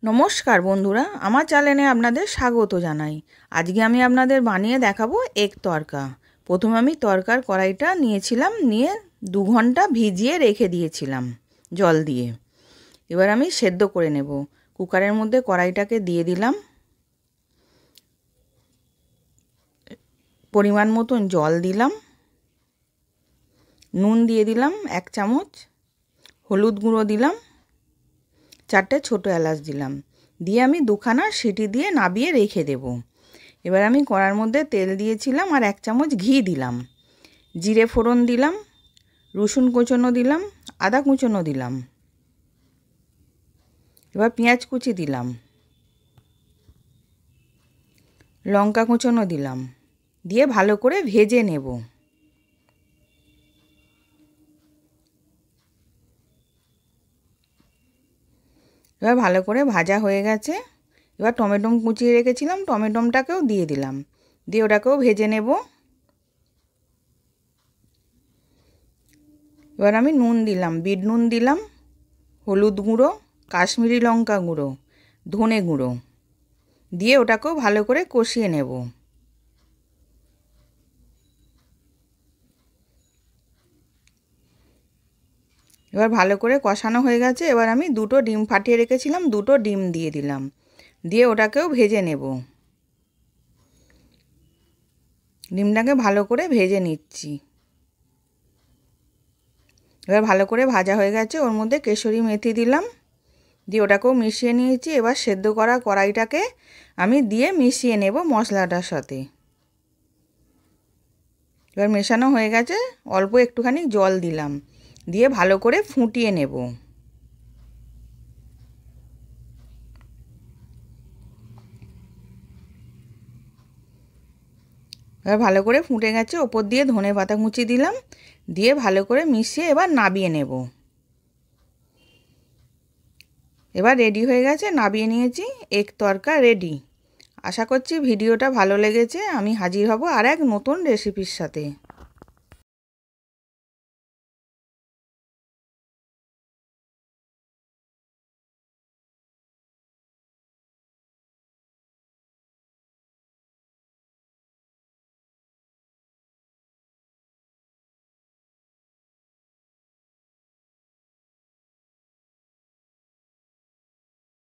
নমস্কার বন্ধুরা, আমার চ্যানেলে আপনাদের স্বাগত জানাই। আজকে আমি আপনাদের বানিয়ে দেখাবো এগ তড়কা। প্রথমে আমি তড়কার কড়াইটা নিয়েছিলাম, নিয়ে 2 ঘন্টা ভিজিয়ে রেখে দিয়েছিলাম জল দিয়ে। এবার আমি সেদ্ধ করে নেব। কুকারের মধ্যে কড়াইটাকে দিয়ে দিলাম, পরিমাণ মতন জল দিলাম, নুন দিয়ে দিলাম 1 চামচ, হলুদ গুঁড়ো দিলাম, 4টে ছোটো এলাচ দিলাম, দিয়ে আমি 2খানা সিটি দিয়ে নাবিয়ে রেখে দেব। এবার আমি কড়ার মধ্যে তেল দিয়েছিলাম আর 1 চামচ ঘি দিলাম, জিরে ফোড়ন দিলাম, রসুন কুচনো দিলাম, আদা কুচনো দিলাম, এবার পেঁয়াজ কুচি দিলাম, লঙ্কা কুচনো দিলাম, দিয়ে ভালো করে ভেজে নেব। এবার ভালো করে ভাজা হয়ে গেছে। এবার টমেটো কুচিয়ে রেখেছিলাম, টমেটোটাকেও দিয়ে দিলাম, দিয়ে ওটাকেও ভেজে নেব। এবার আমি নুন দিলাম, বিট নুন দিলাম, হলুদ গুঁড়ো, কাশ্মীরি লঙ্কা গুঁড়ো, ধনে গুঁড়ো দিয়ে ওটাকেও ভালো করে কষিয়ে নেব। এবার ভালো করে কষানো হয়ে গেছে। এবার আমি 2টো ডিম ফাটিয়ে রেখেছিলাম, 2টো ডিম দিয়ে দিলাম, দিয়ে ওটাকেও ভেজে নেব। ডিমটাকে ভালো করে ভেজে নিচ্ছি। এবার ভালো করে ভাজা হয়ে গেছে। ওর মধ্যে কেশরি মেথি দিলাম, দিয়ে ওটাকেও মিশিয়ে নিয়েছি। এবার সেদ্ধ করা কড়াইটাকে আমি দিয়ে মিশিয়ে নেব মশলাটার সাথে। এবার মেশানো হয়ে গেছে, অল্প একটুখানি জল দিলাম, দিয়ে ভালো করে ফুটিয়ে নেব। এবার ভালো করে ফুটে গেছে, ওপর দিয়ে ধনে পাতা কুচি দিলাম, দিয়ে ভালো করে মিশিয়ে এবার নাবিয়ে নেব। এবার রেডি হয়ে গেছে, নাবিয়ে নিয়েছি, এগ তড়কা রেডি। আশা করছি ভিডিওটা ভালো লেগেছে। আমি হাজির হব আর এক নতুন রেসিপির সাথে।